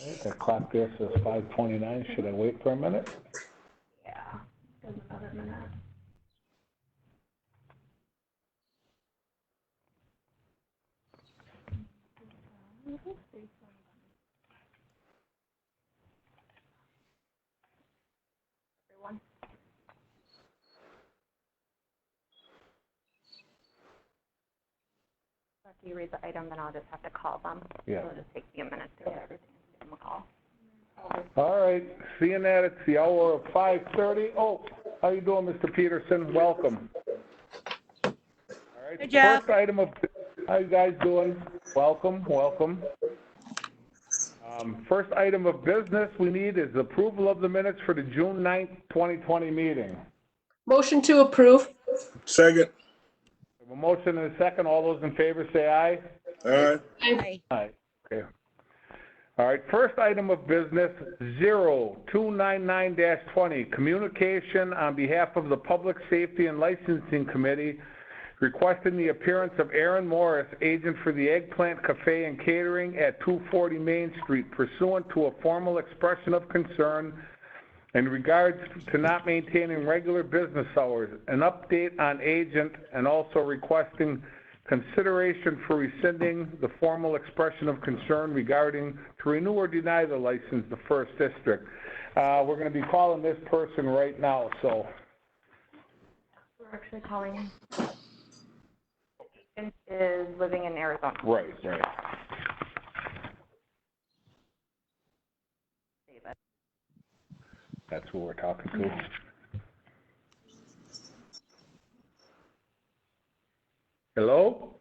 Right, that clock there says 5:29. Should I wait for a minute? Yeah, just another minute. Everyone. So after you read the item, then I'll just have to call them. Yeah. It'll just take me a minute to get everything and give them a call. All right, seeing that it's the hour of 5:30. Oh, how you doing, Mr. Peterson? Welcome. All right, Hey, Jeff. first item of, how you guys doing? Welcome, welcome. First item of business we need is approval of the minutes for the June 9th, 2020 meeting. Motion to approve. Second. We have a motion and a second. All those in favor say aye. Aye. Aye. Aye. Okay. All right, first item of business, 0299-20, communication on behalf of the Public Safety and Licensing Committee requesting the appearance of Aaron Morris, agent for the Eggplant Cafe and Catering at 240 Main Street, pursuant to a formal expression of concern in regards to not maintaining regular business hours, an update on agent, and also requesting consideration for rescinding the formal expression of concern regarding to renew or deny the license, the First District. We're going to be calling this person right now, so. We're actually calling. Agent is living in Arizona. Right, right. David. That's who we're talking to. Hello?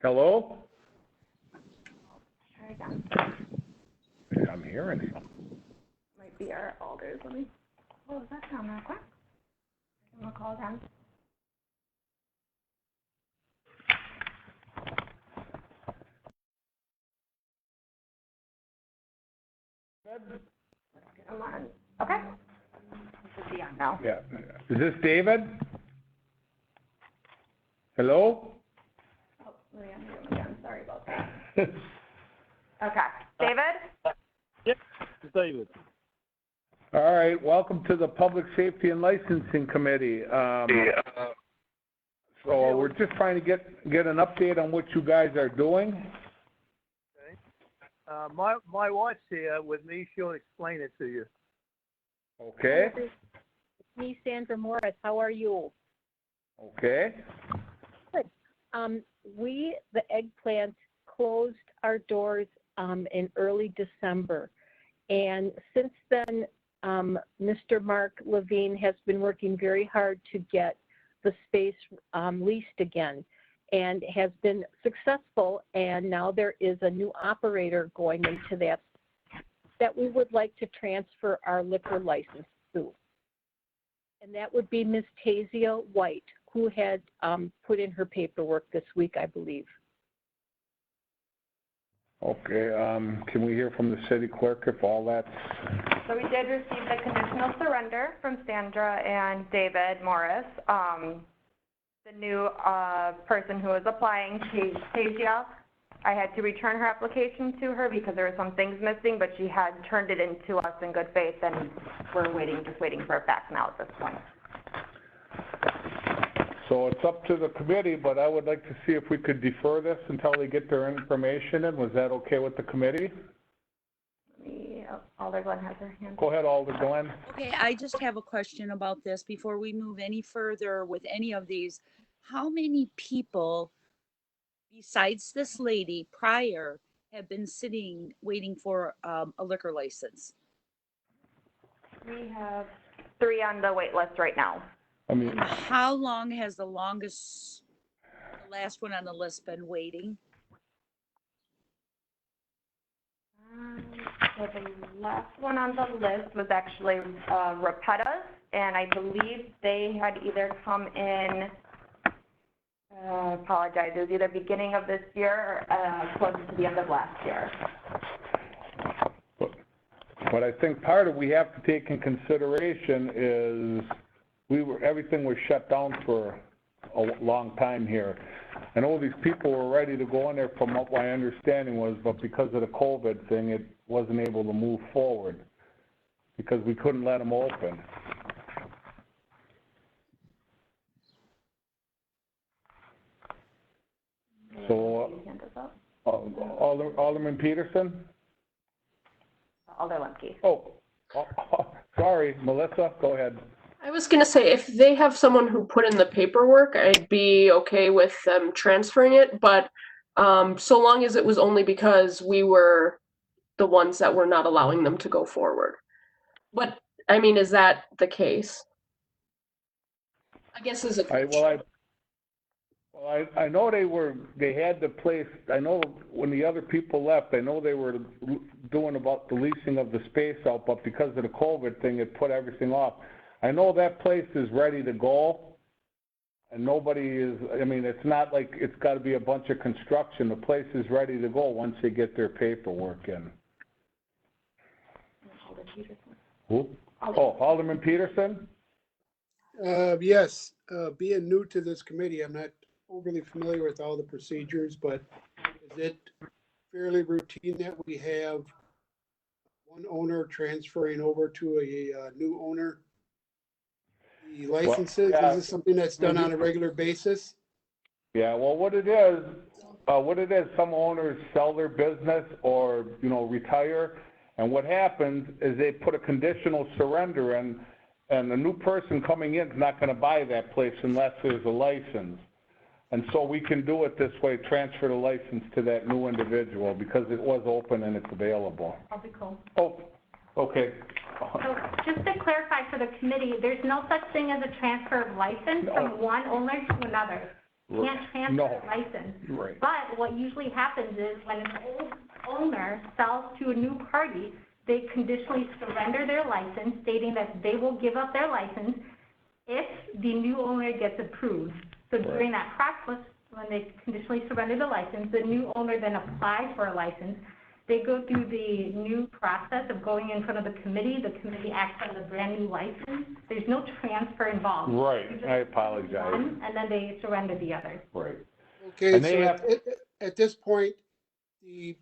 Hello? Try again. I'm hearing something. Might be our alders. Let me. What was that sound real quick? I'm gonna call again. Let's get him on. Okay. He should be on now. Yeah. Is this David? Hello? Oh, let me unmute him again. Sorry about that. Okay. David? Yep, it's David. All right, welcome to the Public Safety and Licensing Committee. So we're just trying to get an update on what you guys are doing. Okay. My wife's here with me. She'll explain it to you. Okay, It's me, Sandra Morris. How are you? okay. We, the Eggplant, closed our doors in early December. And since then, Mr. Mark Levine has been working very hard to get the space leased again and has been successful. And now there is a new operator going into that we would like to transfer our liquor license to. And that would be Ms. Tasia White, who had put in her paperwork this week, I believe. Okay, can we hear from the city clerk if all that's... So we did receive the conditional surrender from Sandra and David Morris. The new person who was applying, Tasia, I had to return her application to her because there were some things missing, but she had turned it into us in good faith, and we're just waiting for it back now at this point. So it's up to the committee, but I would like to see if we could defer this until they get their information in. Was that okay with the committee? Alder Glenn has her hand. Go ahead, Alder Glenn. Okay, I just have a question about this before we move any further with any of these. How many people besides this lady prior have been sitting waiting for a liquor license? We have 3 on the wait list right now. I mean, How long has the last one on the list been waiting? So the last one on the list was actually Repettas, and I believe they had either come in, apologize, it was either beginning of this year or closer to the end of last year. but I think part of we have to take in consideration is everything was shut down for a long time here. I know these people were ready to go in there from what my understanding was, but because of the COVID thing, it wasn't able to move forward because we couldn't let them open. So, Alderman Peterson? Alder Lemke. Oh, sorry, Melissa, go ahead. I was gonna say, if they have someone who put in the paperwork, I'd be okay with them transferring it, but so long as it was only because we were the ones that were not allowing them to go forward. But, I mean, is that the case? I guess as a question. I know they had the place, I know when the other people left, I know they were doing about the leasing of the space out, but because of the COVID thing, it put everything off. I know that place is ready to go, and nobody is, I mean, it's not like it's got to be a bunch of construction. The place is ready to go once they get their paperwork in. Who? Oh, Alderman Peterson? Yes, being new to this committee, I'm not overly familiar with all the procedures, but is it fairly routine that we have one owner transferring over to a new owner the licenses? Well, yeah. Is this something that's done on a regular basis? Yeah, well, what it is, some owners sell their business or, retire, and what happens is they put a conditional surrender in, and the new person coming in is not going to buy that place unless there's a license. And so we can do it this way, transfer the license to that new individual because it was open and it's available. I'll be cool. Oh, okay. So just to clarify for the committee, there's no such thing as a transfer of license from one owner to another. You can't transfer a license. Right. But what usually happens is when an old owner sells to a new party, they conditionally surrender their license, stating that they will give up their license if the new owner gets approved. So during that process, when they conditionally surrender the license, the new owner then applies for a license. They go through the new process of going in front of the committee. The committee acts on the brand new license. There's no transfer involved. Right, I apologize. One, and then they surrender the other. Right. Okay, And they so have- at this point, the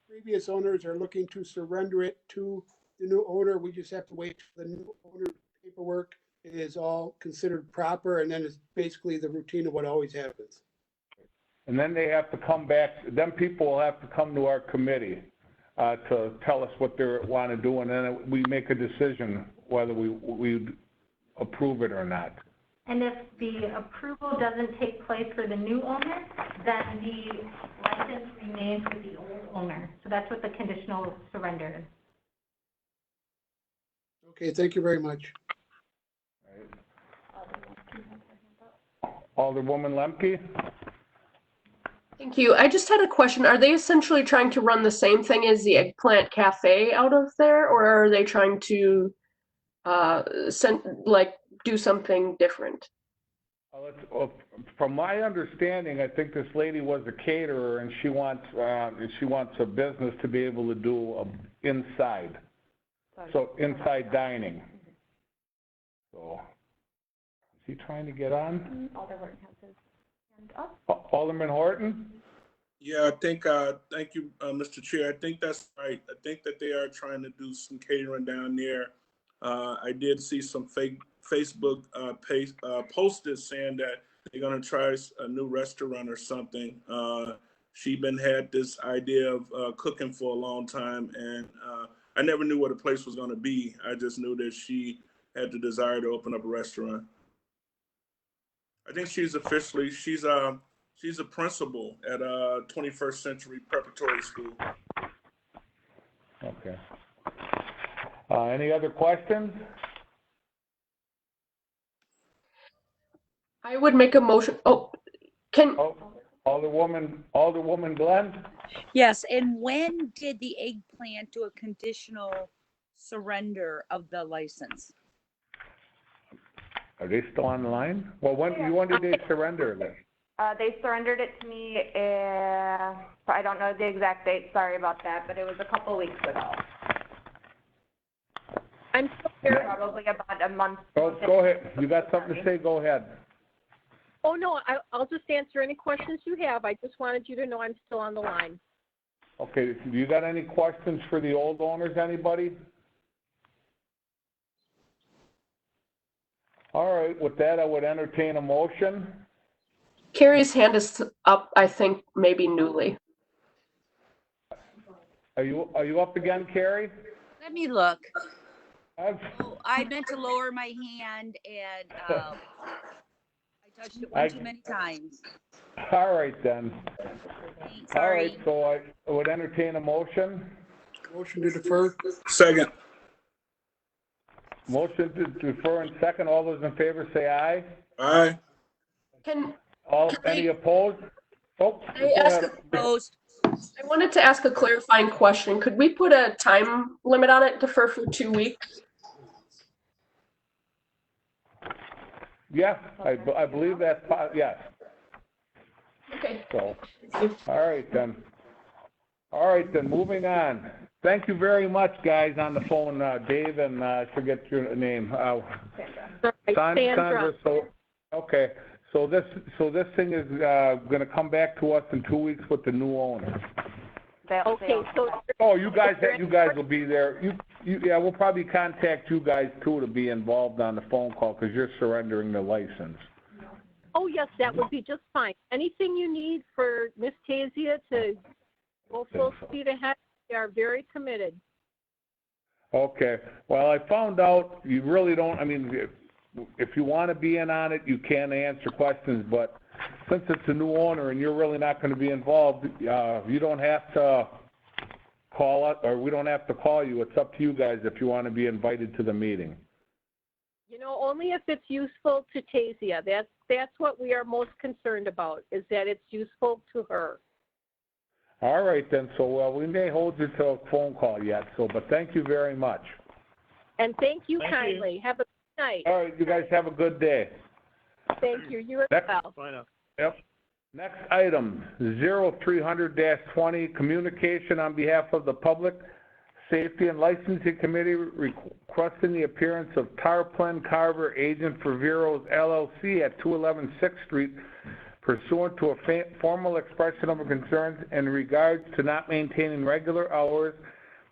previous owners are looking to surrender it to the new owner. We just have to wait for the new owner paperwork. It is all considered proper, and then it's basically the routine of what always happens. And then they have to come back, then people will have to come to our committee to tell us what they want to do, and then we make a decision whether we approve it or not. And if the approval doesn't take place for the new owner, then the license remains with the old owner. So that's what the conditional surrender is. Okay, thank you very much. Alderwoman Lemke? Thank you. I just had a question. Are they essentially trying to run the same thing as the Eggplant Cafe out of there, or are they trying to do something different? From my understanding, I think this lady was a caterer, and she wants a business to be able to do inside, so inside dining. So, is he trying to get on? Alder Horton has his hand up. Alderman Horton? Yeah, I think, thank you, Mr. Chair. I think that's right. I think that they are trying to do some catering down there. I did see some fake Facebook posters saying that they're going to try a new restaurant or something. She had this idea of cooking for a long time, and I never knew what a place was going to be. I just knew that she had the desire to open up a restaurant. I think she's a principal at 21st Century Preparatory School. Okay. Any other questions? I would make a motion. Alderwoman Glenn? Yes, and when did the Eggplant do a conditional surrender of the license? Are they still on the line? Well, when did they surrender this? They surrendered it to me, I don't know the exact date, sorry about that, but it was a couple weeks ago. I'm still here. Probably about a month. Oh, go ahead. You got something to say? Go ahead. Oh, no, I'll just answer any questions you have. I just wanted you to know I'm still on the line. Okay, do you got any questions for the old owners, anybody? All right, with that, I would entertain a motion. Carrie's hand is up, I think, maybe newly. Are you up again, Carrie? Let me look. I've- Oh, I meant to lower my hand and I touched it one too many times. All right, then. All Sorry. right, so I would entertain a motion. Motion to defer? Second. Motion to defer in second. All those in favor say aye. Aye. Any opposed? Oh, Can I go ask ahead. Opposed. I wanted to ask a clarifying question. Could we put a time limit on it, defer for 2 weeks? Yes, I believe that's, yes. Okay. So, all right then. All right then, moving on. Thank you very much, guys, on the phone, Dave, and I forget your name. Sandra. So, okay, so this thing is gonna come back to us in 2 weeks with the new owner. Okay, so. Oh, you guys will be there. Yeah, we'll probably contact you guys too to be involved on the phone call because you're surrendering the license. Oh, yes, that would be just fine. Anything you need for Miss Tasia to go full speed ahead, we are very committed. Okay. Well, I found out you really don't, I mean, if you want to be in on it, you can answer questions, but since it's a new owner and you're really not going to be involved, you don't have to call us, or we don't have to call you. It's up to you guys if you want to be invited to the meeting. You know, only if it's useful to Tasia. That's what we are most concerned about, is that it's useful to her. All right then, so we may hold you to a phone call yet, but thank you very much. And thank you kindly. Have a good night. All right, you guys have a good day. Thank you. You as Next. well. Bye now. Yep. Next item, 0300-20, communication on behalf of the Public Safety and Licensing Committee requesting the appearance of Tarplin Carver, agent for Veros LLC at 211 6th Street, pursuant to a formal expression of concerns in regards to not maintaining regular hours,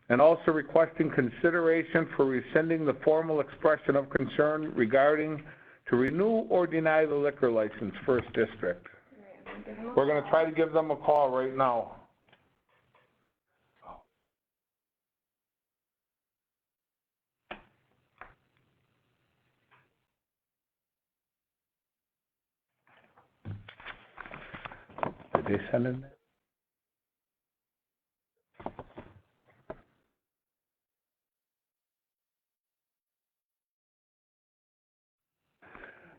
and also requesting consideration for rescinding the formal expression of concern regarding to renew or deny the liquor license, First District. We're going to try to give them a call right now. Did they send in there?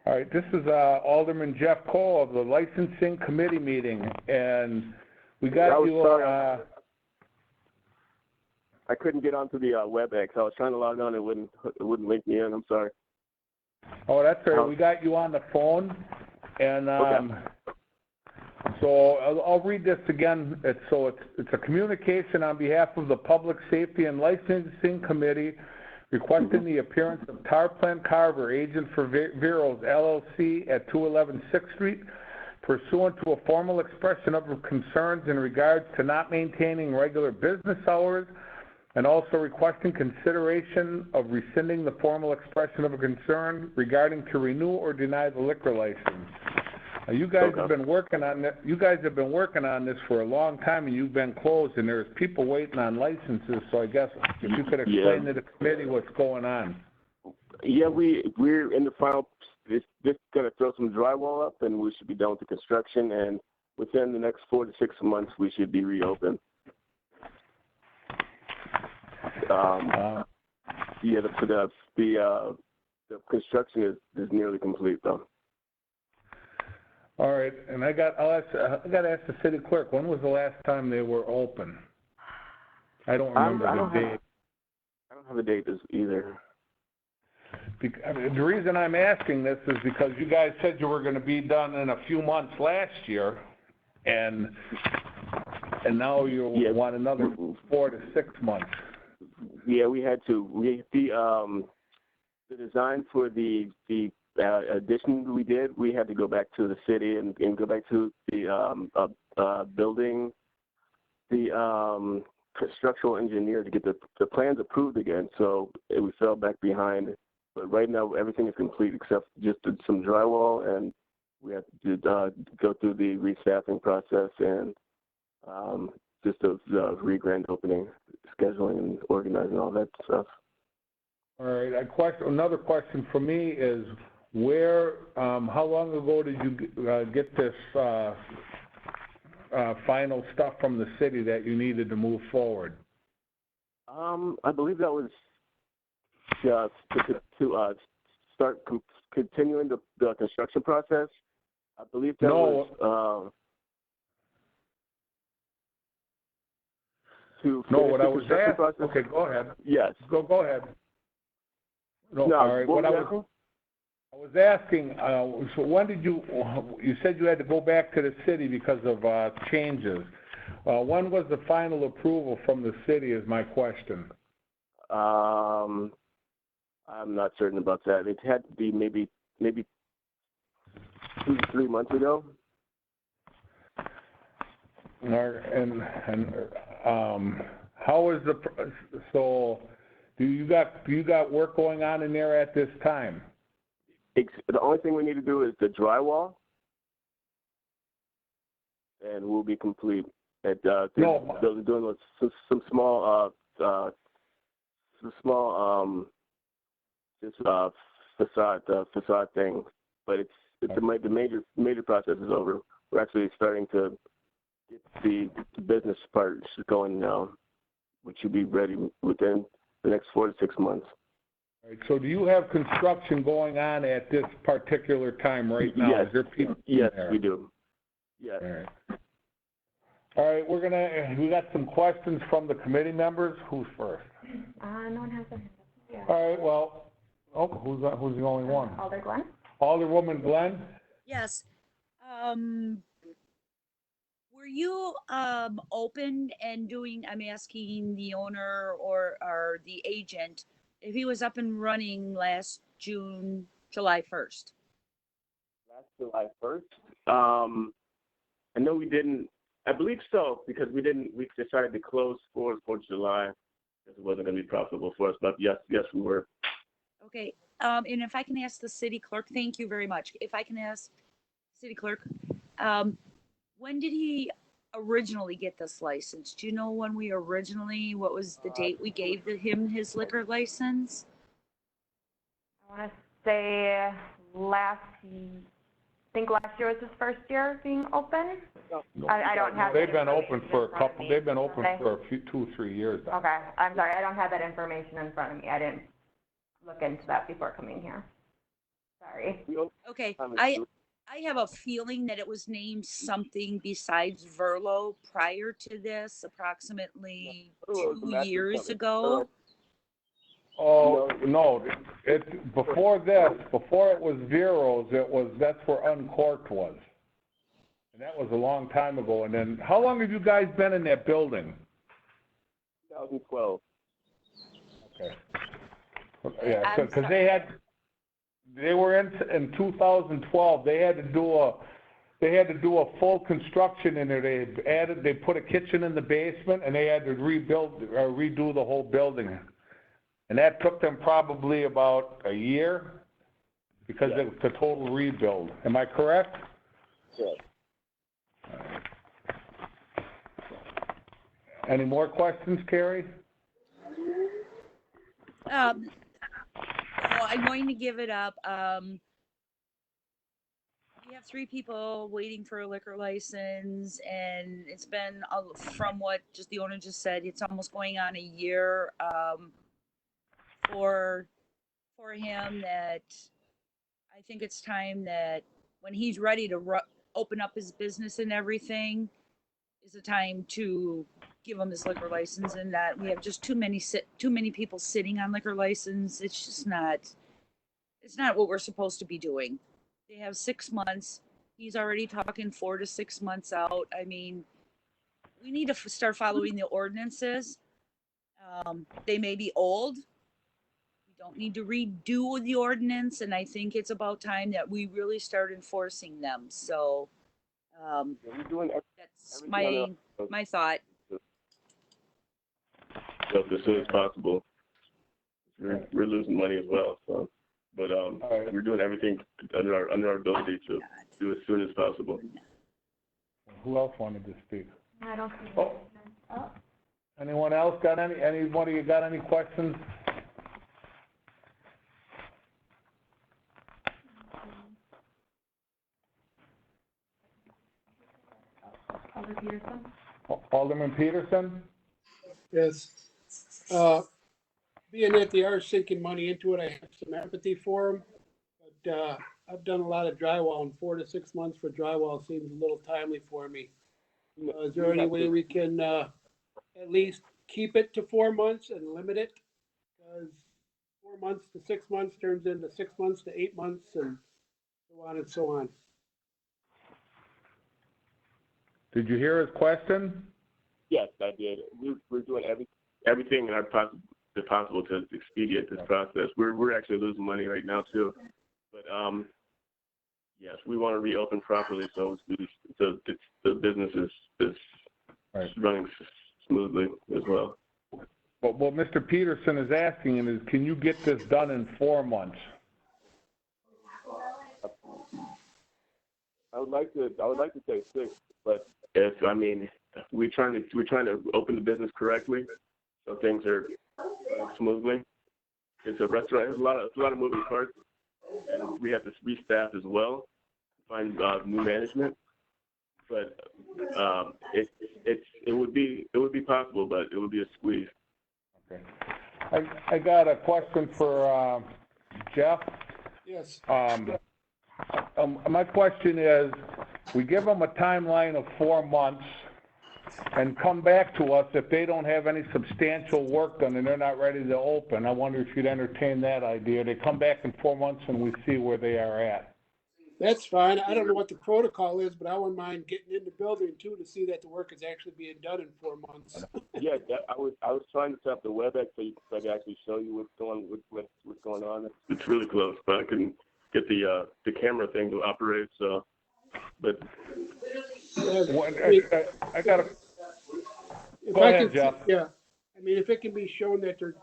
All right, this is Alderman Jeff Cole of the Licensing Committee meeting, and we got you. Sorry. I couldn't get onto the WebEx. I was trying to log on. It wouldn't link me in. I'm sorry. Oh, that's all right. We got you on the phone, and okay. so I'll read this again. It's a communication on behalf of the Public Safety and Licensing Committee requesting the appearance of Tarplin Carver, agent for Veros LLC at 211 6th Street, pursuant to a formal expression of concerns in regards to not maintaining regular business hours, and also requesting consideration of rescinding the formal expression of a concern regarding to renew or deny the liquor license. You guys have been working on this. You guys have been working on this for a long time, and you've been closed, and there's people waiting on licenses. So I guess if you could explain to the committee what's going on. Yeah, we're in the final. This going to throw some drywall up, and we should be done with the construction. And within the next 4 to 6 months, we should be reopened. Yeah, the construction is nearly complete, though. All right, and I got to ask the city clerk, when was the last time they were open? I don't remember the date. I don't have a date either. The reason I'm asking this is because you guys said you were going to be done in a few months last year, and now you want another 4 to 6 months. Yeah, we had to. The design for the addition we had to go back to the city and go back to the building, the structural engineer to get the plans approved again. So we fell back behind. But right now, everything is complete except just some drywall, and we have to go through the restaffing process and just the re-grand opening, scheduling and organizing all that stuff. All right, another question for me is how long ago did you get this final stuff from the city that you needed to move forward? I believe that was to start continuing the construction process. I believe that was what I was asking. Process. Okay, go ahead. Yes. Go ahead. No, all right. What I was asking, so when did you said you had to go back to the city because of changes. When was the final approval from the city is my question. I'm not certain about that. It had to be maybe 2 to 3 months ago. And how is so do you got work going on in there at this time? The only thing we need to do is the drywall, and we'll be complete. They're doing some small facade thing, but the major process is over. We're actually starting to get the business part going now, which should be ready within the next 4 to 6 months. All right, so do you have construction going on at this particular time right now? Yes. Is there people Yes, there? we do. Yes. All right, we got some questions from the committee members. Who's first? No one has a hand up. Yeah. All right, well, who's the only one? Alder Glenn? Alderwoman Glenn? Yes. Were you open and doing, I'm asking the owner or the agent, if he was up and running last July 1st? Last July 1st? I know we didn't, I believe so, because we decided to close for July because it wasn't going to be profitable for us, but yes, we were. Okay, and if I can ask the city clerk, thank you very much. If I can ask city clerk, when did he originally get this license? Do you know when what was the date we gave him his liquor license? I want to say last year was his first year being open. No. I don't have. They've been open for a few 2-3 years now. Okay, I'm sorry, I don't have that information in front of me. I didn't look into that before coming here. Sorry. Okay, I have a feeling that it was named something besides Verlo prior to this, approximately 2 years ago. Oh, no, before it was Vero's, that's where Uncorked was. And that was a long time ago. And then, how long have you guys been in that building? 2012. Okay. Yeah, because they were in 2012. They had to do a full construction in there. They put a kitchen in the basement, and they had to redo the whole building. And that took them probably about a year because it's a total rebuild. Am I correct? Yes. Any more questions, Carrie? I'm going to give it up. We have 3 people waiting for a liquor license, and it's been, from what just the owner just said, it's almost going on a year for him. That I think it's time that when he's ready to open up his business and everything, is the time to give him his liquor license, and that we have just too many people sitting on liquor license. It's just not. It's not what we're supposed to be doing. They have 6 months. He's already talking 4 to 6 months out. I mean, we need to start following the ordinances. They may be old. We don't need to redo the ordinance, and I think it's about time that we really start enforcing them. So We're doing that's everything my thought. as soon as possible. We're losing money as well, so. But we're doing everything under our ability to do as soon as possible. Who else wanted to speak? I don't see Oh. Oh. Anyone else got anybody got any questions? Alder Peterson? Alderman Peterson? Yes. Being that they are sinking money into it, I have some empathy for them. But I've done a lot of drywall, and 4 to 6 months for drywall seems a little timely for me. Is there any way we can at least keep it to 4 months and limit it? Because 4 months to 6 months turns into 6 months to 8 months, and so on and so on. Did you hear his question? Yes, I did. We're doing everything in our possible to expedite this process. We're actually losing money right now too, but yes, we want to reopen properly so the business is Right. running smoothly as well. But what Mr. Peterson is asking is, can you get this done in 4 months? I would like to say 6, but we're trying to open the business correctly so things are running smoothly. It's a restaurant. There's a lot of moving parts, and we have to restaff as well, find new management. But it would be possible, but it would be a squeeze. Okay. I got a question for Jeff. Yes. My question is, we give them a timeline of 4 months and come back to us if they don't have any substantial work done and they're not ready to open. I wonder if you'd entertain that idea. They come back in 4 months and we see where they are at. That's fine. I don't know what the protocol is, but I wouldn't mind getting in the building too to see that the work is actually being done in 4 months. Yeah, I was trying to set up the WebEx so I could actually show you what's going on. It's really close, but I couldn't get the camera thing to operate. So, but I got a. If Go I ahead, can, Jeff. yeah, I mean, if it can be shown that they're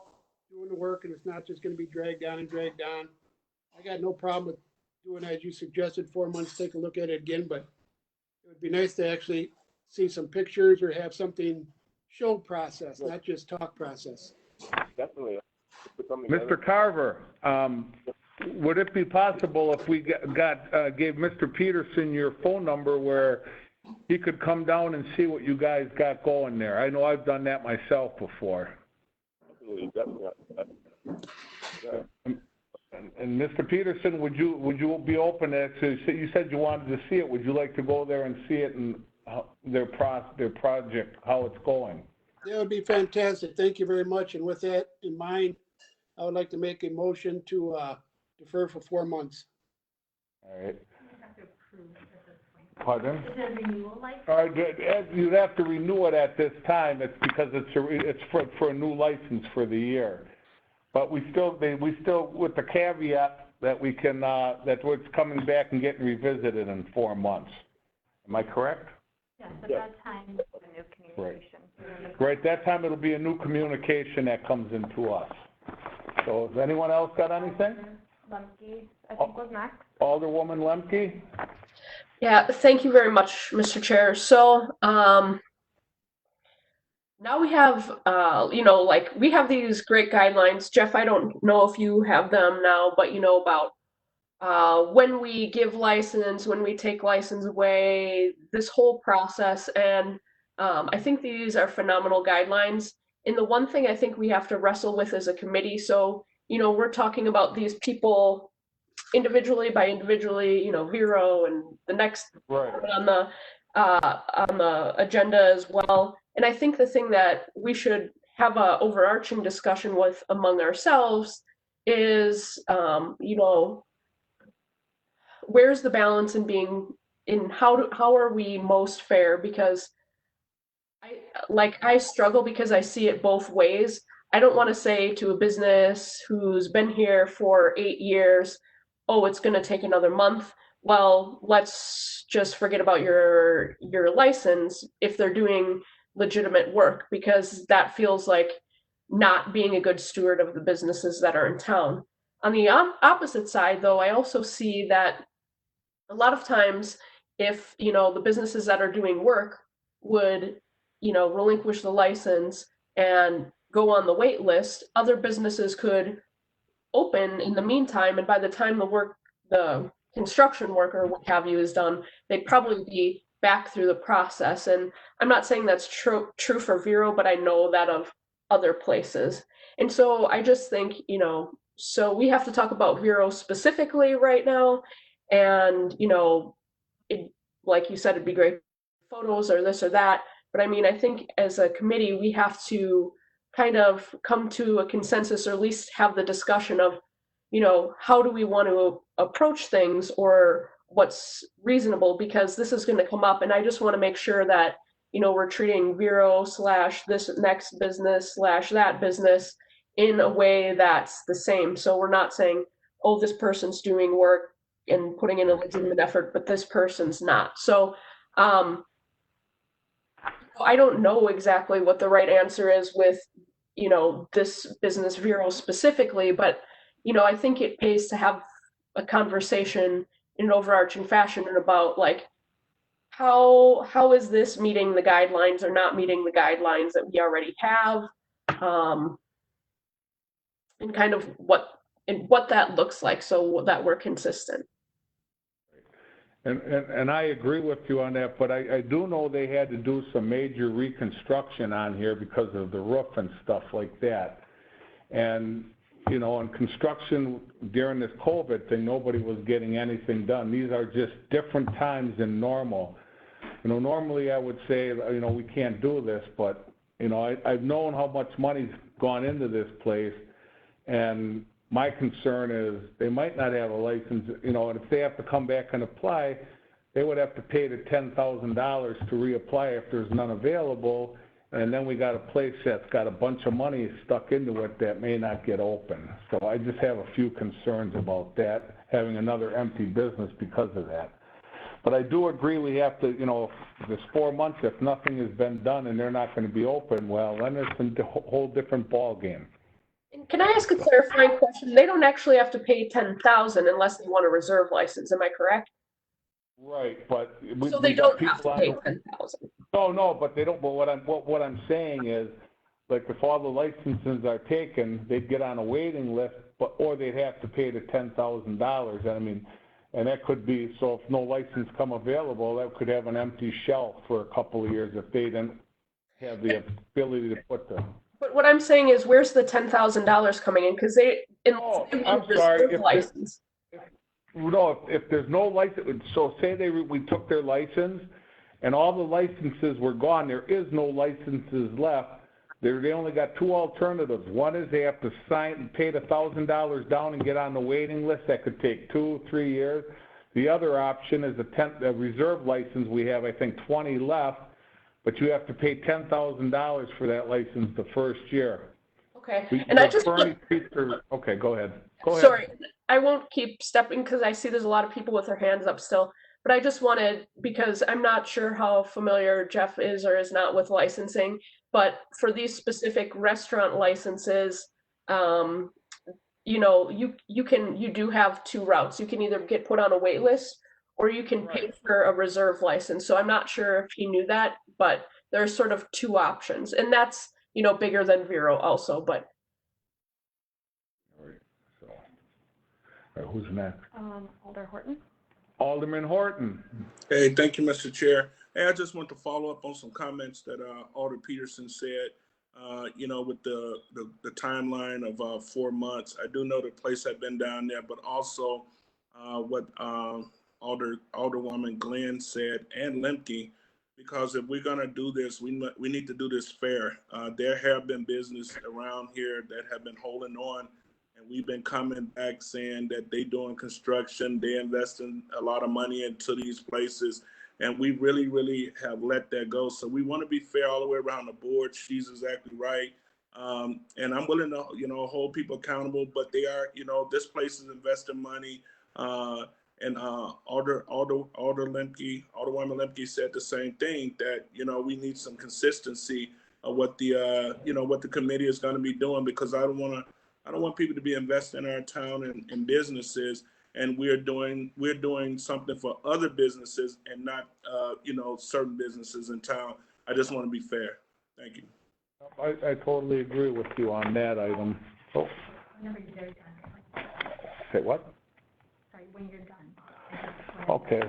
doing the work and it's not just gonna be dragged down, I got no problem with doing as you suggested, 4 months, take a look at it again, but it would be nice to actually see some pictures or have something show process, not just talk process. definitely. Mr. Carver, would it be possible if we gave Mr. Peterson your phone number where he could come down and see what you guys got going there? I know I've done that myself before. Definitely. Yeah. And Mr. Peterson, would you be open to? You said you wanted to see it. Would you like to go there and see it and their project, how it's going? That would be fantastic. Thank you very much. And with that in mind, I would like to make a motion to defer for 4 months. All right. Pardon? Is it a renewal license? All right, you'd have to renew it at this time. It's because it's for a new license for the year. But we still, with the caveat that we can, that it's coming back and getting revisited in 4 months. Am I correct? Yes, at that time, a new communication. Right, that time it'll be a new communication that comes into us. So has anyone else got anything? Lemke, I think was next. Alderwoman Lemke? Yeah, thank you very much, Mr. Chair. So now we have, we have these great guidelines. Jeff, I don't know if you have them now, but you know about when we give license, when we take license away, this whole process. And I think these are phenomenal guidelines. And the one thing I think we have to wrestle with as a committee, so, we're talking about these people individually by individually, Vero and the next Right. on the agenda as well. And I think the thing that we should have a overarching discussion with among ourselves is, where's the balance in how are we most fair? Because I struggle because I see it both ways. I don't want to say to a business who's been here for 8 years, oh, it's going to take another month. Well, let's just forget about your license if they're doing legitimate work, because that feels like not being a good steward of the businesses that are in town. On the opposite side, though, I also see that a lot of times, if the businesses that are doing work would relinquish the license and go on the wait list, other businesses could open in the meantime, and by the time the construction work or what have you is done, they'd probably be back through the process. And I'm not saying that's true for Vero, but I know that of other places. And so I just think, so we have to talk about Vero specifically right now. And, like you said, it'd be great photos or this or that. But I mean, I think as a committee, we have to kind of come to a consensus, or at least have the discussion of, how do we want to approach things, or what's reasonable, because this is going to come up. And I just want to make sure that, we're treating Vero / this next business / that business in a way that's the same. So we're not saying, oh, this person's doing work and putting in a legitimate effort, but this person's not. So I don't know exactly what the right answer is with, this business Vero specifically, but, I think it pays to have a conversation in an overarching fashion and about like, how is this meeting the guidelines or not meeting the guidelines that we already have, and kind of what that looks like, so that we're consistent. And I agree with you on that, but I do know they had to do some major reconstruction on here because of the roof and stuff like that. And, in construction during this COVID thing, nobody was getting anything done. These are just different times than normal. Normally I would say, we can't do this, but, I've known how much money's gone into this place, and my concern is they might not have a license, and if they have to come back and apply, they would have to pay the $10,000 to reapply if there's none available, and then we got a place that's got a bunch of money stuck into it that may not get open. So I just have a few concerns about that, having another empty business because of that. But I do agree we have to, if there's 4 months, if nothing has been done and they're not going to be open, well, then it's a whole different ballgame. Can I ask a clarifying question? They don't actually have to pay $10,000 unless they want a reserve license. Am I correct? Right, but so they don't have to pay $10,000. No, but they don't. But what I'm saying is, like, if all the licenses are taken, they'd get on a waiting list, or they'd have to pay the $10,000. I mean, and that could be, so if no license come available, that could have an empty shelf for a couple of years if they didn't have the ability to put the. But what I'm saying is, where's the $10,000 coming in? Because I'm sorry. License. If there's no license, so say we took their license, and all the licenses were gone. There is no licenses left. They only got two alternatives. One is they have to sign and pay the $1,000 down and get on the waiting list. That could take 2-3 years. The other option is a reserve license. We have, I think, 20 left, but you have to pay $10,000 for that license the first year. Okay, and I just okay, go ahead. Sorry, I won't keep stepping because I see there's a lot of people with their hands up still. But I just wanted, because I'm not sure how familiar Jeff is or is not with licensing, but for these specific restaurant licenses, you do have two routes. You can either get put on a wait list or you can pay for a reserve license. So I'm not sure if he knew that, but there's sort of two options, and that's, bigger than Vero also, but. All right, so, who's next? Alder Horton. Alderman Horton. Hey, thank you, Mr. Chair. Hey, I just want to follow up on some comments that Alder Peterson said. With the timeline of 4 months, I do know the place had been down there, but also what Alderwoman Glenn said and Lemke, because if we're gonna do this, we need to do this fair. There have been business around here that have been holding on. And we've been coming back saying that they doing construction, they investing a lot of money into these places, and we really, really have let that go. So we want to be fair all the way around the board. She's exactly right. And I'm willing to, hold people accountable, but they are, this place is investing money. And Alderwoman Lemke said the same thing, that, we need some consistency of what the, what the committee is going to be doing, because I don't want people to be investing in our town and businesses, and we're doing something for other businesses and not, certain businesses in town. I just want to be fair. Thank you. I totally agree with you on that item. Oh, Whenever you're done. say what? Sorry, when you're done. Okay.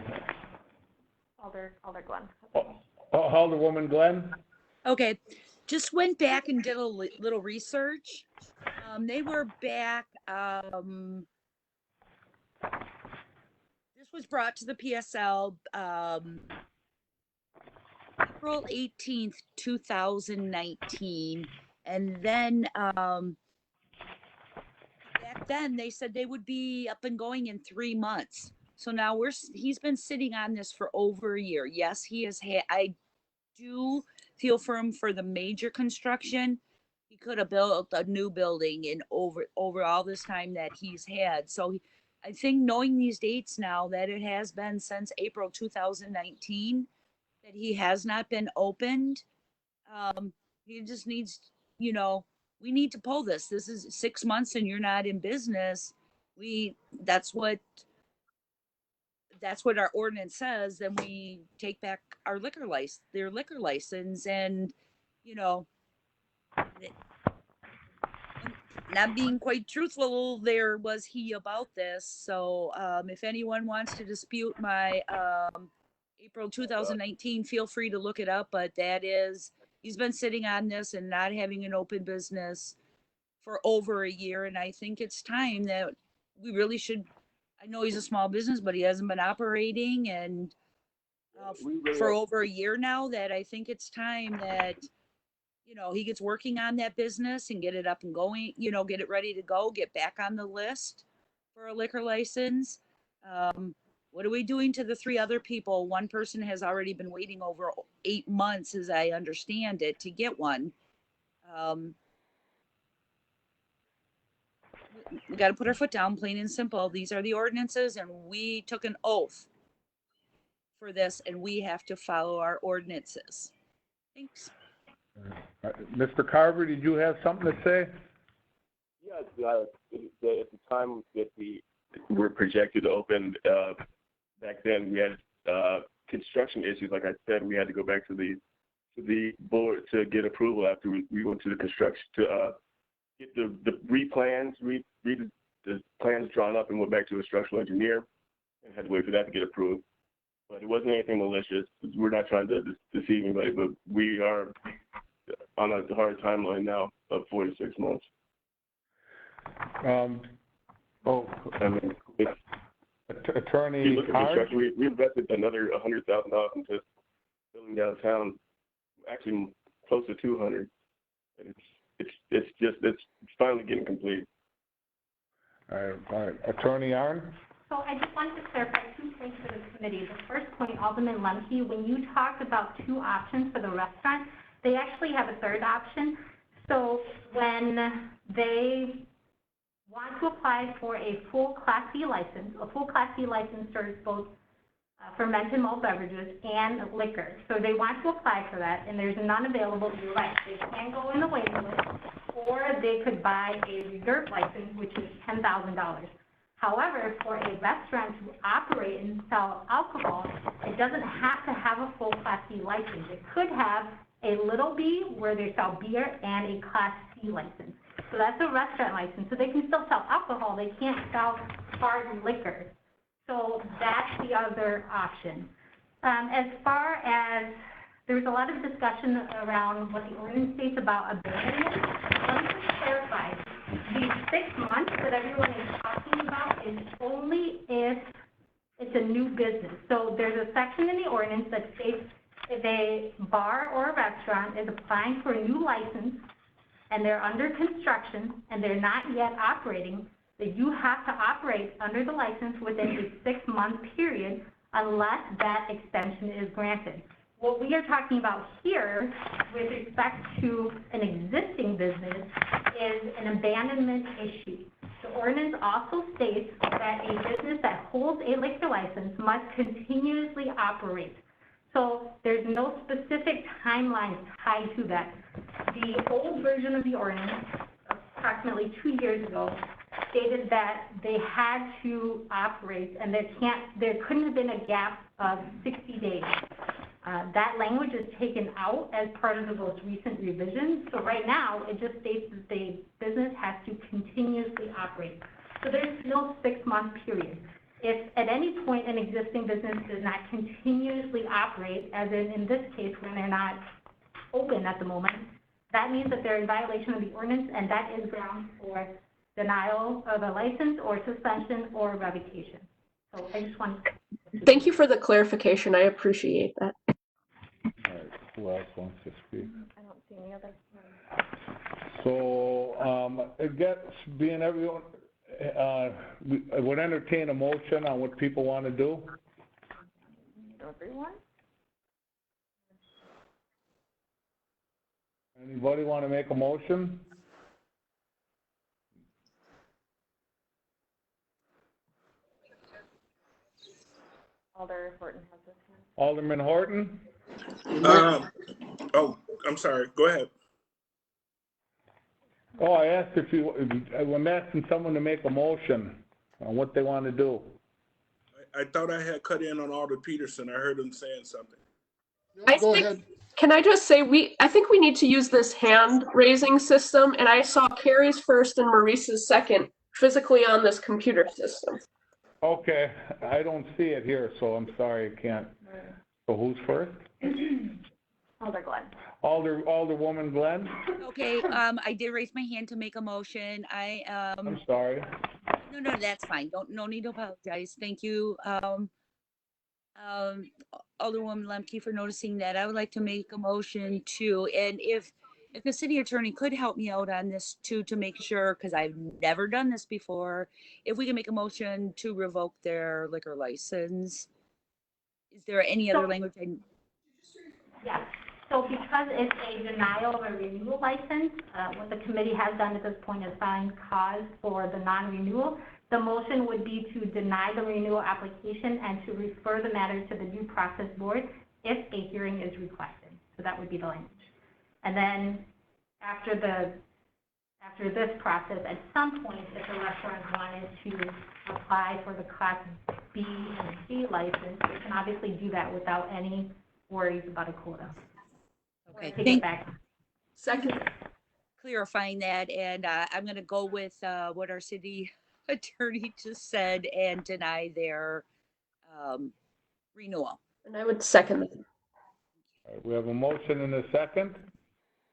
Alder Glenn. Alderwoman Glenn? Okay, just went back and did a little research. They were back, this was brought to the PSL, April 18th, 2019. And then, back then they said they would be up and going in 3 months. So now he's been sitting on this for over a year. Yes, he has I do feel for him for the major construction. He could have built a new building in over all this time that he's had. So I think knowing these dates now, that it has been since April 2019 that he has not been opened. He just needs, we need to pull this. This is 6 months and you're not in business. That's what our ordinance says. Then we take back their liquor license, and, not being quite truthful there was he about this. So if anyone wants to dispute my April 2019, feel free to look it up, but he's been sitting on this and not having an open business for over a year, and I think it's time that we really should. I know he's a small business, but he hasn't been operating and for over a year now, that I think it's time that he gets working on that business and get it up and going, get it ready to go, get back on the list for a liquor license. What are we doing to the 3 other people? One person has already been waiting over 8 months, as I understand it, to get one. We got to put our foot down, plain and simple. These are the ordinances, and we took an oath for this, and we have to follow our ordinances. Thanks. Mr. Carver, did you have something to say? Yeah, at the time that we were projected to open, back then we had construction issues. Like I said, we had to go back to the board to get approval after we went to the construction to get the read the plans drawn up, and went back to a structural engineer and had to wait for that to get approved. But it wasn't anything malicious. We're not trying to deceive anybody, but we are on a hard timeline now of 4 to 6 months. Attorney Hart? We invested another $100,000 into building downtown, actually close to 200. It's finally getting complete. All right. Attorney Arnn? So I just wanted to clarify 2 things for the committee. The first point, Alderman Lemke, when you talked about 2 options for the restaurant, they actually have a 3rd option. So when they want to apply for a full Class C license, serves both fermented malt beverages and liquor. So they want to apply for that, and there's none available. You're right. They can go in the waiting list, or they could buy a reserve license, which is $10,000. However, for a restaurant to operate and sell alcohol, it doesn't have to have a full Class C license. It could have a little B where they sell beer and a Class C license. So that's a restaurant license. So they can still sell alcohol. They can't sell hard liquor. So that's the other option. As far as, there's a lot of discussion around what the ordinance states about abandonment. Let me just clarify. The 6 months that everyone is talking about is only if it's a new business. So there's a section in the ordinance that states if a bar or a restaurant is applying for a new license and they're under construction and they're not yet operating, that you have to operate under the license within a 6-month period unless that extension is granted. What we are talking about here with respect to an existing business is an abandonment issue. The ordinance also states that a business that holds a liquor license must continuously operate. So there's no specific timeline tied to that. The old version of the ordinance, approximately 2 years ago, stated that they had to operate and there couldn't have been a gap of 60 days. That language is taken out as part of the most recent revisions. So right now, it just states that the business has to continuously operate. So there's no 6-month period. If at any point an existing business does not continuously operate, as in this case when they're not open at the moment, that means that they're in violation of the ordinance, and that is grounds for denial of a license or suspension or revocation. So I just want to... Thank you for the clarification. I appreciate that. All right, who else wants to speak? I don't see any other. So, it gets, being everyone, I would entertain a motion on what people want to do. Everyone? Anybody want to make a motion? Alder Horton has this hand. Alderman Horton? Oh, I'm sorry. Go ahead. Oh, I asked I'm asking someone to make a motion on what they want to do. I thought I had cut in on Alder Peterson. I heard him saying something. I Go think, ahead. can I just say, I think we need to use this hand raising system, and I saw Carrie's first and Maurice's second physically on this computer system. Okay, I don't see it here, so I'm sorry, I can't. So who's first? Alder Glenn. Alderwoman Glenn? Okay, I did raise my hand to make a motion. I'm sorry. No, that's fine. No need to apologize. Thank you, Alderwoman Lemke, for noticing that. I would like to make a motion too, and if the city attorney could help me out on this too, to make sure, because I've never done this before, if we can make a motion to revoke their liquor license. Is there any other language? Yes. So because it's a denial of a renewal license, what the committee has done at this point is find cause for the non-renewal. The motion would be to deny the renewal application and to refer the matter to the due process board if a hearing is requested. So that would be the language. And then after this process, at some point, if the restaurant wanted to apply for the Class B and C license, they can obviously do that without any worries about a quota. Okay, Take it back. Second. Clarifying that, and I'm going to go with what our city attorney just said and deny their renewal. And I would second that. All right, we have a motion and a second.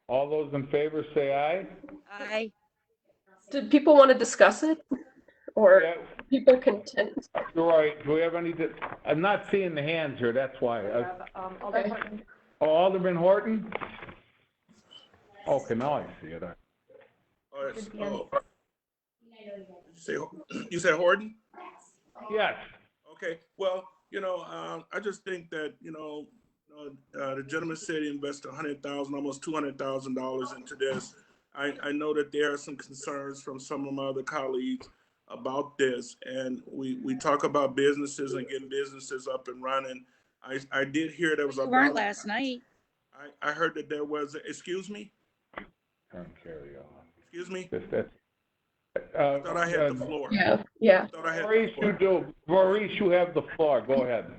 All those in favor say aye. Aye. Did people want to discuss it? Or Yeah, people content? you're right. Do we have any, I'm not seeing the hands here, that's why. Alder Horton. Alderman Horton? Okay, now I see it. All right. You said Horton? Yes. Okay. Well, I just think that, the gentleman said he invested $100,000, almost $200,000 into this. I know that there are some concerns from some of my other colleagues about this, and we talk about businesses and getting businesses up and running. I did hear there was You weren't last night. I heard that there was, excuse me? Turn carry on. Excuse me? I thought I had the floor. Yeah. I thought I had Maurice, the floor. you do. Maurice, you have the floor. Go ahead.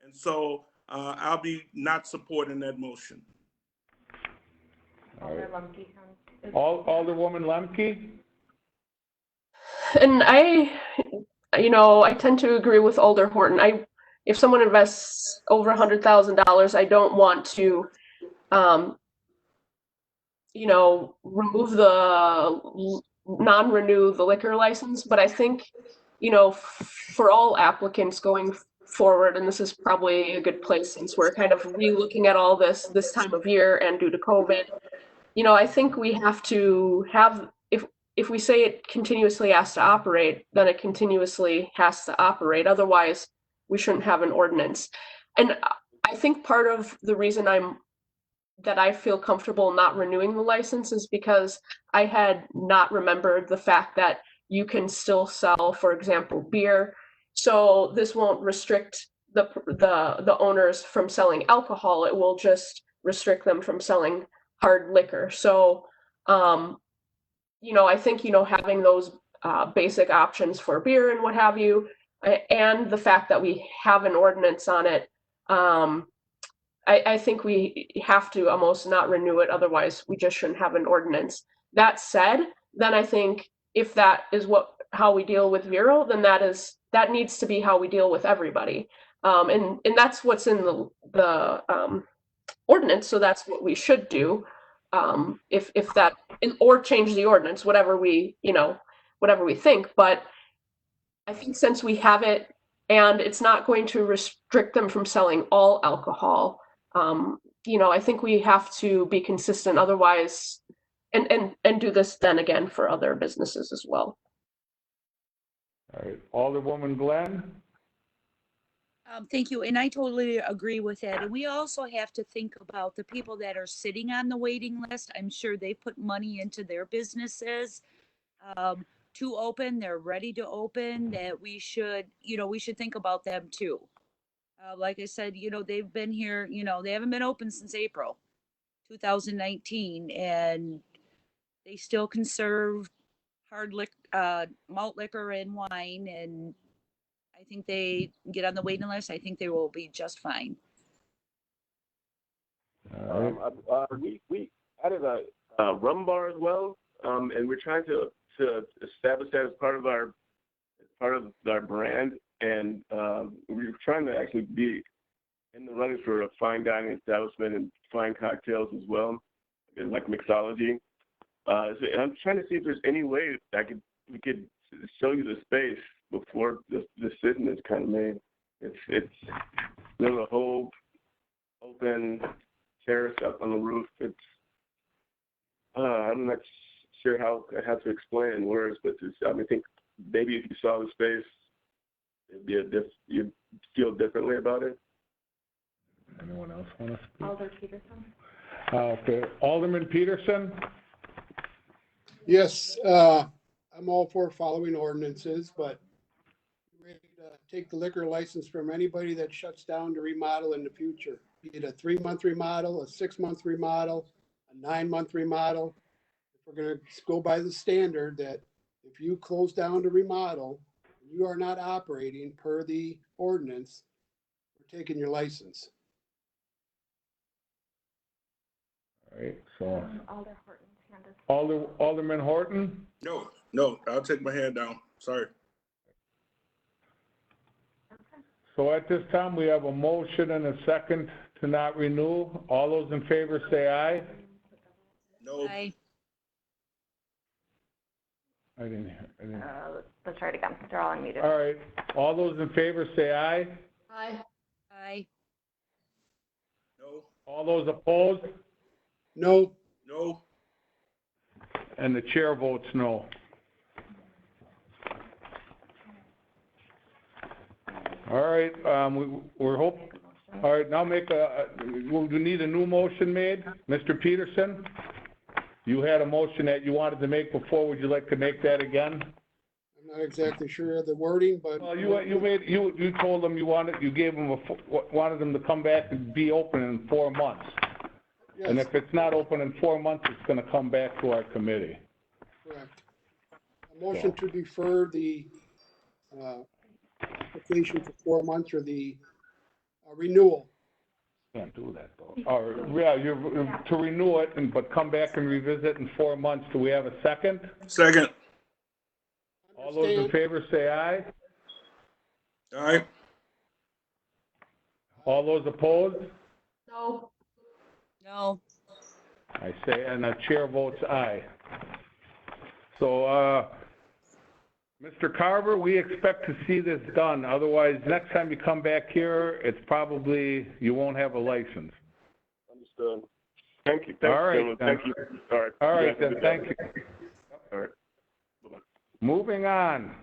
And so I'll be not supporting that motion. All right. Alder Lemke. Alderwoman Lemke? And I tend to agree with Alder Horton. If someone invests over $100,000, I don't want to, remove non-renew the liquor license. But I think, for all applicants going forward, and this is probably a good place since we're kind of re-looking at all this time of year and due to COVID, I think we have to have, if we say it continuously has to operate, then it continuously has to operate. Otherwise, we shouldn't have an ordinance. And I think part of the reason that I feel comfortable not renewing the license is because I had not remembered the fact that you can still sell, for example, beer. So this won't restrict the owners from selling alcohol. It will just restrict them from selling hard liquor. So, I think, having those basic options for beer and what have you, and the fact that we have an ordinance on it, I think we have to almost not renew it. Otherwise, we just shouldn't have an ordinance. That said, then I think if that is how we deal with Vero, then that needs to be how we deal with everybody. And that's what's in the ordinance. So that's what we should do. If that, or change the ordinance, whatever we think. But I think since we have it and it's not going to restrict them from selling all alcohol, I think we have to be consistent. Otherwise, and do this then again for other businesses as well. All right, Alderwoman Glenn? Thank you, and I totally agree with that. And we also have to think about the people that are sitting on the waiting list. I'm sure they put money into their businesses to open. They're ready to open. That we should think about them too. Like I said, they've been here. They haven't been open since April 2019, and they still can serve hard malt liquor and wine, and I think they get on the waiting list. I think they will be just fine. We added a rum bar as well, and we're trying to establish that as part of our brand, and we're trying to actually be in the running for a fine dining establishment and fine cocktails as well, like mixology. And I'm trying to see if there's any way we could show you the space before the decision is kind of made. There's a whole open terrace up on the roof. I'm not sure how to explain it in words, but I think maybe if you saw the space, you'd feel differently about it. Anyone else want to speak? Alder Peterson. Okay, Alderman Peterson? Yes, I'm all for following ordinances, but we're ready to take the liquor license from anybody that shuts down to remodel in the future. Be it a 3-month remodel, a 6-month remodel, a 9-month remodel. If we're going to go by the standard that if you close down to remodel, you are not operating per the ordinance, we're taking your license. All right, so Alder Horton's hand is. Alderman Horton? No, I'll take my hand down. Sorry. So at this time, we have a motion and a second to not renew. All those in favor say aye. No. Aye. I didn't hear. Let's try it again. They're all unmuted. All right, all those in favor say aye. Aye. Aye. No. All those opposed? No. No. And the chair votes no. All right, we're hoping. All right, now we'll need a new motion made. Mr. Peterson, you had a motion that you wanted to make before. Would you like to make that again? I'm not exactly sure of the wording, but. Well, you told them you gave them wanted them to come back and be open in 4 months. Yes, And if it's not open in 4 months, it's going to come back to our committee. correct. A motion to defer the application for 4 months or the renewal. Can't do that though. Or, yeah, to renew it, but come back and revisit in 4 months. Do we have a second? Second. All those in favor say aye. Aye. All those opposed? No. No. I say, and the chair votes aye. So, Mr. Carver, we expect to see this done. Otherwise, next time you come back here, it's probably, you won't have a license. Understood. Thank you. All right, gentlemen. Thank you. All right. All right, then, thank you. All right. Moving on,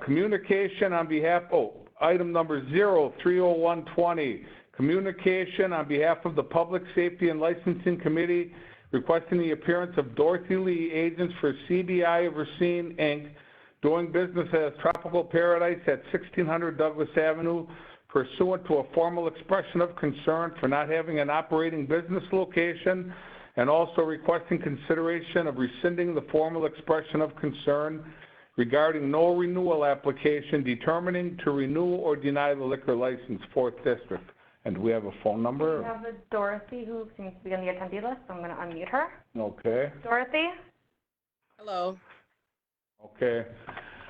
communication on behalf, item number 030120, Communication on behalf of the Public Safety and Licensing Committee requesting the appearance of Dorothy Lee, agents for CBI of Racine, Inc., doing business as Tropical Paradise at 1600 Douglas Avenue, pursuant to a formal expression of concern for not having an operating business location, and also requesting consideration of rescinding the formal expression of concern regarding no renewal application determining to renew or deny the liquor license, 4th District. And do we have a phone number? We have a Dorothy who seems to be on the attendee list, so I'm going to unmute her. Okay. Dorothy? Hello. Okay.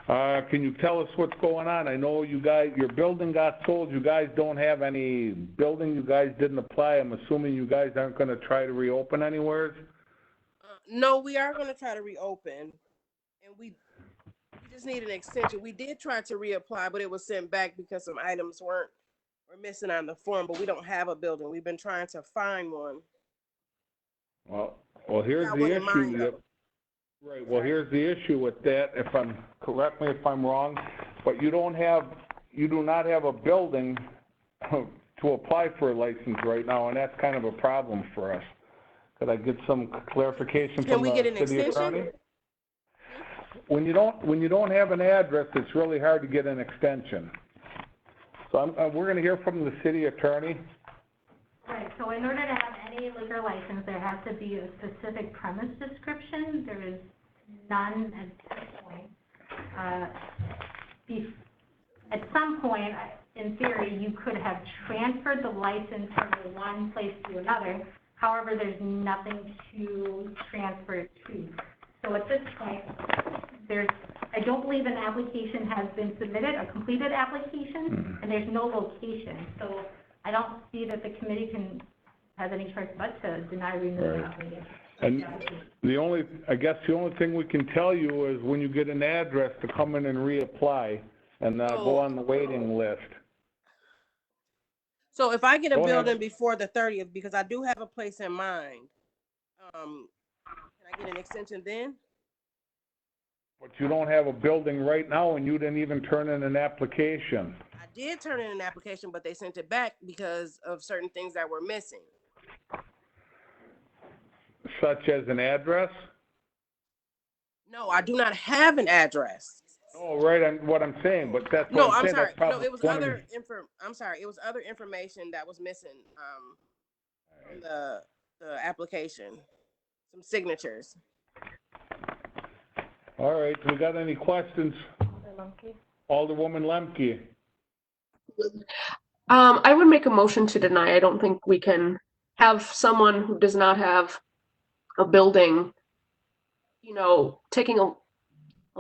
Can you tell us what's going on? I know you guys, your building got sold. You guys don't have any building. You guys didn't apply. I'm assuming you guys aren't going to try to reopen anywhere? No, we are going to try to reopen, and we just need an extension. We did try to reapply, but it was sent back because some items were missing on the form, but we don't have a building. We've been trying to find one. Well, here's the issue. Right. Well, here's the issue with that. Correct me if I'm wrong, but you do not have a building to apply for a license right now, and that's kind of a problem for us. Could I get some clarification from the city attorney? When you don't have an address, it's really hard to get an extension. So we're going to hear from the city attorney. Right, so in order to have any liquor license, there has to be a specific premise description. There is none at this point. At some point, in theory, you could have transferred the license from one place to another. However, there's nothing to transfer it to. So at this point, I don't believe an application has been submitted, a completed application, and there's no location. So I don't see that the committee has any choice but to deny renewal. Right. And I guess the only thing we can tell you is when you get an address to come in and reapply and go on the waiting list. So if I get a building before the 30th, because I do have a place in mind, can I get an extension then? But you don't have a building right now, and you didn't even turn in an application. I did turn in an application, but they sent it back because of certain things that were missing. Such as an address? No, I do not have an address. Oh, right. What I'm saying, but that's what I'm saying. Sorry. No, it was other I'm sorry. It was other information that was missing from the application. Some signatures. All right. We got any questions? Alderwoman Lemke. I would make a motion to deny. I don't think we can have someone who does not have a building, taking a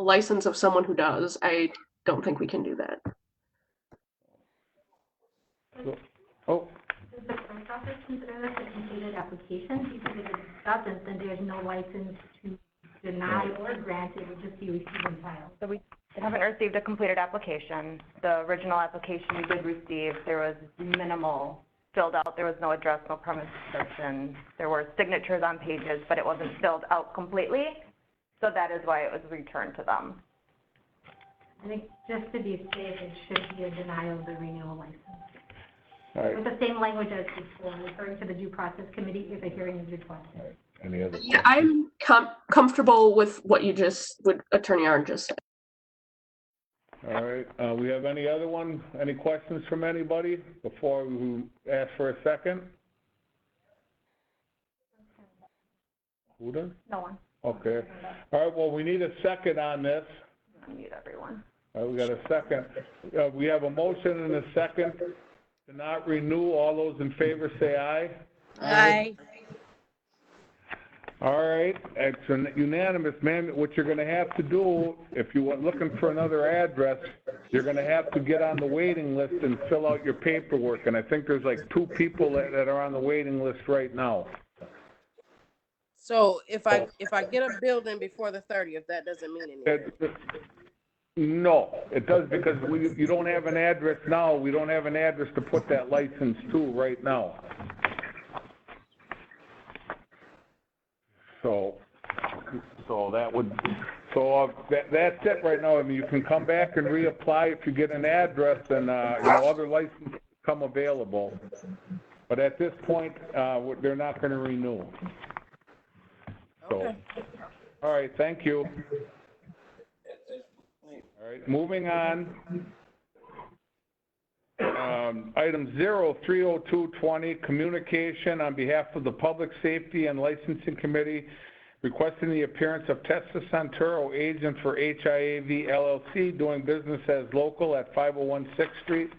license of someone who does. I don't think we can do that. Does the clerk's office consider this a completed application? Because if it doesn't, then there's no license to deny or grant. It would just be received and filed. So we haven't received a completed application. The original application we did receive, there was minimal filled out. There was no address, no premise description. There were signatures on pages, but it wasn't filled out completely. So that is why it was returned to them. I think just to be safe, it should be a denial of the renewal license. All right. With the same language as before, referring to the due process committee if a hearing is requested. Any other? Yeah, I'm comfortable with what Attorney Arndt just said. All right. We have any questions from anybody before we ask for a second? Who does? No one. Okay. All right. Well, we need a second on this. Mute everyone. All right, we got a second. We have a motion and a second to not renew. All those in favor say aye. Aye. All right, it's unanimous, ma'am. What you're going to have to do, if you are looking for another address, you're going to have to get on the waiting list and fill out your paperwork. And I think there's like 2 people that are on the waiting list right now. So if I get a building before the 30th, that doesn't mean anything. No, it does, because you don't have an address now. We don't have an address to put that license to right now. So that's it right now. I mean, you can come back and reapply if you get an address and other licenses come available. But at this point, they're not gonna renew. So, Okay. all right, thank you. All right, moving on. Item 030220, communication on behalf of the Public Safety and Licensing Committee requesting the appearance of Tessa Santoro, agent for HIAV LLC, doing business as local at 501 6th Street.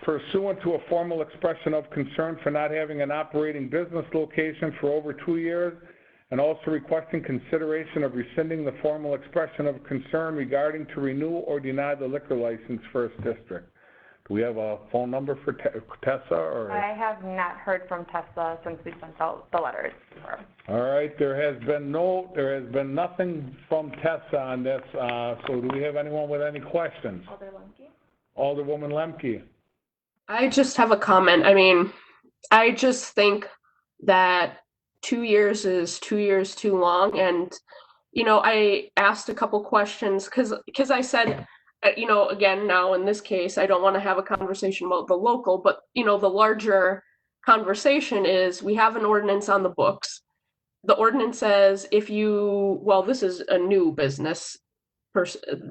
Pursuant to a formal expression of concern for not having an operating business location for over 2 years, and also requesting consideration of rescinding the formal expression of concern regarding to renew or deny the liquor license First District. Do we have a phone number for Tessa, or? I have not heard from Tessa since we sent out the letters. All right, there has been nothing from Tessa on this, so do we have anyone with any questions? Alderwoman Lemke. I just have a comment. I mean, I just think that 2 years is 2 years too long. And, you know, I asked a couple questions because I said, you know, again, now in this case, I don't want to have a conversation about the local, but, you know, the larger conversation is we have an ordinance on the books. The ordinance says if you, well, this is a new business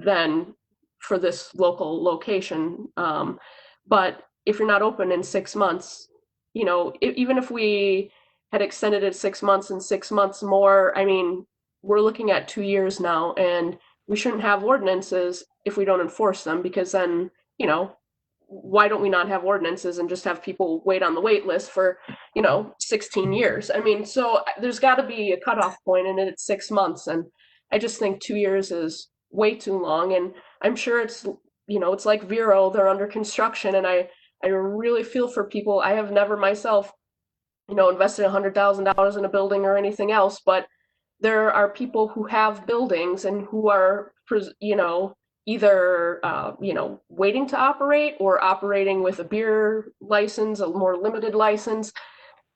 then for this local location. But if you're not open in 6 months, you know, even if we had extended it 6 months and 6 months more, I mean, we're looking at 2 years now, and we shouldn't have ordinances if we don't enforce them, because then, you know, why don't we not have ordinances and just have people wait on the wait list for, you know, 16 years? I mean, so there's got to be a cutoff point, and it's 6 months. And I just think 2 years is way too long. And I'm sure it's, you know, it's like Vero, they're under construction. And I really feel for people. I have never myself, you know, invested $100,000 in a building or anything else, but there are people who have buildings and who are, you know, either, you know, waiting to operate or operating with a beer license, a more limited license.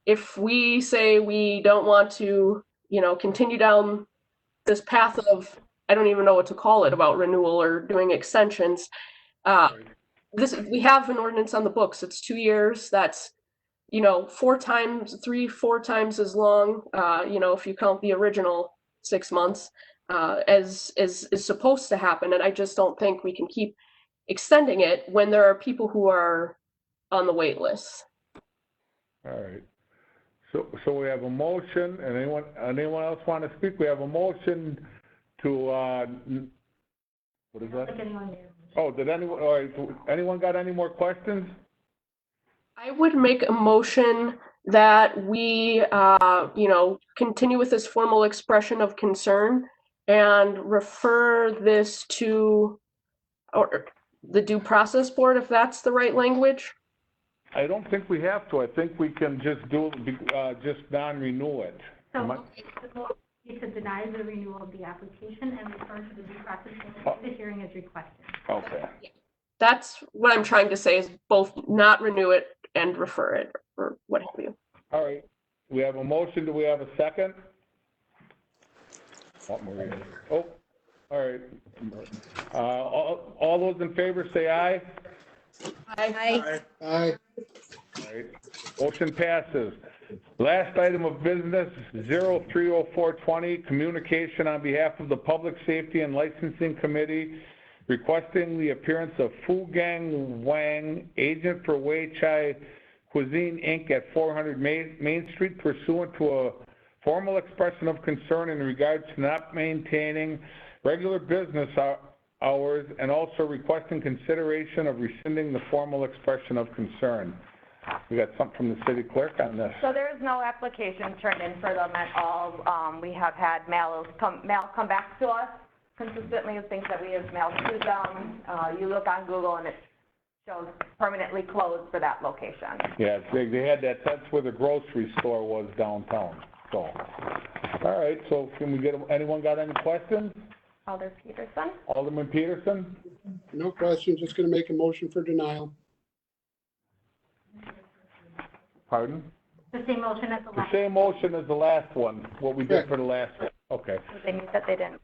If we say we don't want to, you know, continue down this path of, I don't even know what to call it, about renewal or doing extensions, we have an ordinance on the books. It's 2 years. That's, you know, 4 times as long, you know, if you count the original 6 months, as is supposed to happen. And I just don't think we can keep extending it when there are people who are on the wait list. All right. So we have a motion, and anyone else want to speak? We have a motion to, what is that? Oh, did anyone got any more questions? I would make a motion that we, you know, continue with this formal expression of concern and refer this to or the due process board, if that's the right language. I don't think we have to. I think we can just just non-renew it. So you should deny the renewal of the application and refer to the due process board if the hearing is requested. Okay. That's what I'm trying to say, is both not renew it and refer it, or what have you. All right. We have a motion. Do we have a second? Oh, all right. All those in favor say aye. Aye. Aye. All right. Motion passes. Last item of business, 030420, communication on behalf of the Public Safety and Licensing Committee requesting the appearance of Fu Gang Wang, agent for Wei Chai Cuisine, Inc. at 400 Main Street, pursuant to a formal expression of concern in regards to not maintaining regular business hours, and also requesting consideration of rescinding the formal expression of concern. We got something from the city clerk on this. So there is no application turned in for them at all. We have had mail come back to us consistently of things that we have mailed to them. You look on Google and it shows permanently closed for that location. Yeah, they had that. That's where the grocery store was downtown. So, all right. So can we get anyone got any questions? Alder Peterson. Alderman Peterson. No questions. Just going to make a motion for denial. Pardon? The same motion as the The last. same motion as the last one. What we did for the last one. Okay. They knew that they didn't.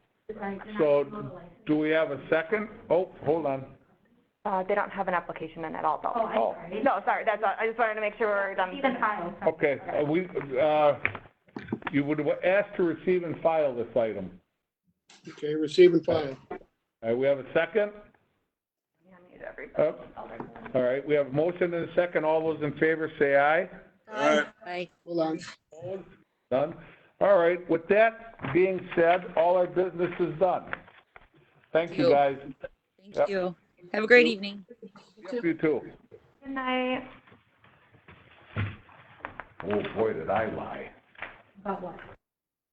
So do we have a second? Oh, hold on. They don't have an application in at all, though. Oh, I'm sorry. No, sorry, that's, I just wanted to make sure we're done. Receive and file. sorry. Okay, you would ask to receive and file this item. Okay, receive and file. All right, we have a second? All right, we have a motion and a second. All those in favor say aye. All right. Hold on. Opposed? None? All right, with that being said, all our business is done. Thank you, guys. Thank Yep. you. Have a great evening. Yep, you too. Good night. Oh, boy, did I lie. About what?